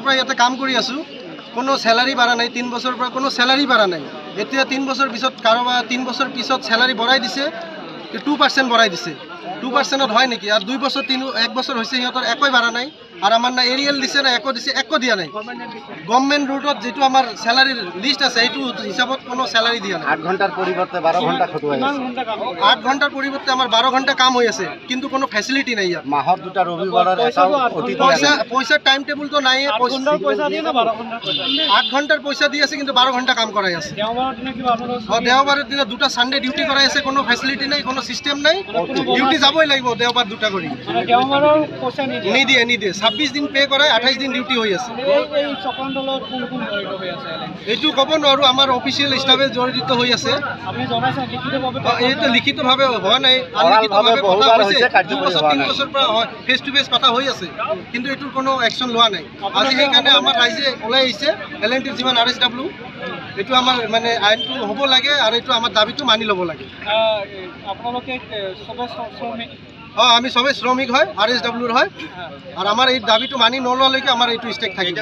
বছৰৰ পৰা ইয়াতে কাম কৰি আছোঁ, কোনো স্যালাৰি বাঢ়া নাই। 3 বছৰৰ পৰা কোনো স্যালাৰি বাঢ়া নাই। এতিয়া 3 বছৰ পিছত কাৰোবাৰ 3 বছৰ পিছত স্যালাৰি বঢ়াই দিছে, 2% বঢ়াই দিছে। 2%ত হয় নেকি? আৰ 2 বছৰ 1 বছৰ হয়েছে সিহঁতৰ একোই বাঢ়া নাই। আর আমার না এরিয়াল দিছে না একো দিছে, একো দিয়া নাই। গভর্নমেন্ট রুটত যেটো আমার স্যালারির লিস্ট আছে এইটো হিসাবত কোনো স্যালারি দিয়া নাই। 8 ঘন্টার পরিবর্তে 12 ঘন্টা খটুৱাই আছে। 8 ঘন্টার পরিবর্তে আমার 12 ঘন্টা কাম হৈ আছে, কিন্তু কোনো ফ্যাসিলিটি নাই ইয়াত। মাহত দুটা রবিবারের এটাও অতি পয়সার টাইম টেবুল তো নাই। 8 ঘন্টার পয়সা দিয়ে আছে, কিন্তু 12 ঘন্টা কাম করাই আছে। দেওবারের দিনে দুটা সানডে ডিউটি করাই আছে, কোনো ফ্যাসিলিটি নাই, কোনো সিস্টেম নাই। ডিউটি যাবই লাগিব দেওবার দুটা কৰি। নিদিয়ে নিদিয়ে 26 দিন পে কৰায়, 28 দিন ডিউটি হৈ আছে। এইটো ক'ব নোৱাৰো, আমাৰ অফিচিয়েল ষ্টাফে জড়িত হৈ আছে। এইটো লিখিতভাৱে হোৱা নাই, আনলিখিতভাৱে কথা হৈছে। 2 বছৰ 3 বছৰ পৰা ফেচ টু ফেচ কথা হৈ আছে, কিন্তু এইটোৰ কোনো একশ্যন লোৱা নাই। আজি সেইকাৰণে আমাৰ ৰাইজে ওলাই আহিছে, এলএনটিৰ যিমান RSW এইটো আমাৰ মানে আইনটো হ'ব লাগে, আৰু এইটো আমাৰ দাবীটো মানি ল'ব লাগে। আমি সবে শ্রমিক হয়, RSWর হয়, আর আমার এই দাবিটো মানি নলওয়ালৈকে আমার এইটো স্টেক থাকিব।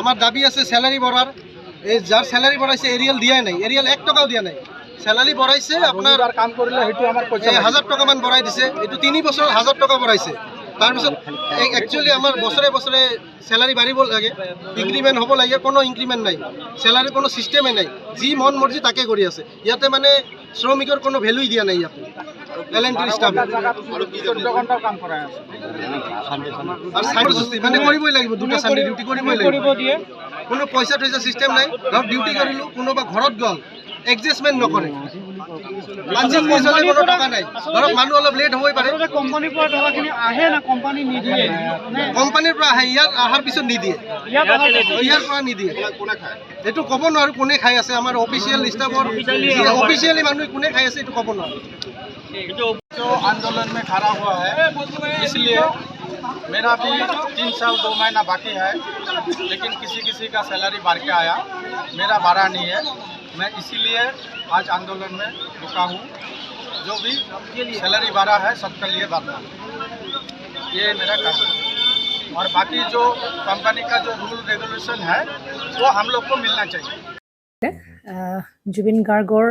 আমার দাবি আছে স্যালারি বঢ়ার। এই যার স্যালারি বঢ়াইছে এরিয়াল দিয়াই নাই, এরিয়াল 1 টকাও দিয়া নাই। স্যালারি বঢ়াইছে আপনার কাম কৰিলে সেইটো আমাৰ 1000 টকা মান বঢ়াই দিছে। এইটো 3 বছৰ 1000 টকা বঢ়াইছে। তাৰপিছত একচুয়ালি আমার বছরে বছরে স্যালারি বাড়িব লাগে, ইনক্রিমেন্ট হ'ব লাগে, কোনো ইনক্রিমেন্ট নাই। স্যালারি কোনো সিস্টেমে নাই, যি মন মর্জি তাকে কৰি আছে। ইয়াতে মানে শ্ৰমিকৰ কোনো ভ্যালুই দিয়া নাই ইয়াতে এলএনটিৰ স্টাফে। আৰ সানডে মানে কৰিবই লাগিব, দুটা সানডে ডিউটি কৰিবই লাগিব। কোনো পইচা টইচা সিস্টেম নাই। ধৰক ডিউটি কৰিলোঁ, কোনোবা ঘৰত গ'ল, এডজাষ্টমেণ্ট নকৰে। লাঞ্চিং পইচালে কোনো টকা নাই। ধৰক মানুহ অলপ লেট হ'বই পাৰে, কোম্পানীৰ পৰা আহে, ইয়াত অহাৰ পিছত নিদিয়ে, ইয়াৰ পৰা নিদিয়ে। এইটো ক'ব নোৱাৰোঁ কোনে খাই আছে। আমাৰ অফিচিয়েল ষ্টাফৰ অফিচিয়েলি মানুহ কোনে খাই আছে এইটো ক'ব নোৱাৰোঁ। जो आंदोलन में खड़ा हुआ है, इसलिए मेरा भी 3 साल 2 महीना बाकी है, लेकिन किसी किसी का सैलरी बढ़ के आया, मेरा बढ़ा नहीं है। मैं इसीलिए आज आंदोलन में रुका हूँ। जो भी सैलरी बढ़ा है सबके लिए बढ़ा, ये मेरा काम है। और बाकी जो कंपनी का जो रूल रेगुलेशन है वो हम लोग को मिलना चाहिए। জুবিন গাৰ্গৰ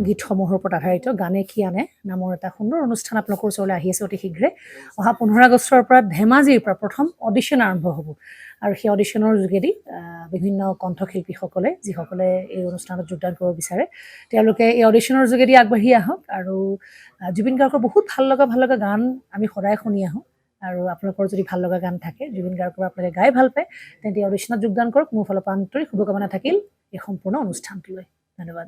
গীতসমূহৰ ওপৰত আধাৰিত গানে কি আনে নামৰ এটা সুন্দৰ অনুষ্ঠান আপোনালোকৰ ওচৰলৈ আহি আছে অতি শীঘ্ৰে। অহা 15 আগষ্টৰ পৰা ধেমাজিৰ পৰা প্ৰথম অডিশ্যন আৰম্ভ হ'ব, আৰু সেই অডিশ্যনৰ যোগেদি বিভিন্ন কণ্ঠশিল্পীসকলে যিসকলে এই অনুষ্ঠানত যোগদান কৰিব বিচাৰে তেওঁলোকে এই অডিশ্যনৰ যোগেদি আগবাঢ়ি আহক। আৰু জুবিন গাৰ্গৰ বহুত ভাল লগা গান আমি সদায় শুনি আহোঁ, আৰু আপোনালোকৰ যদি ভাল লগা গান থাকে জুবিন গাৰ্গৰ আপোনালোকে গাই ভাল পায়, তেন্তে অডিশ্যনত যোগদান কৰক। মোৰ ফালৰ পৰা আন্তৰিক শুভকামনা থাকিল এই সম্পূৰ্ণ অনুষ্ঠানটোলৈ। ধন্যবাদ।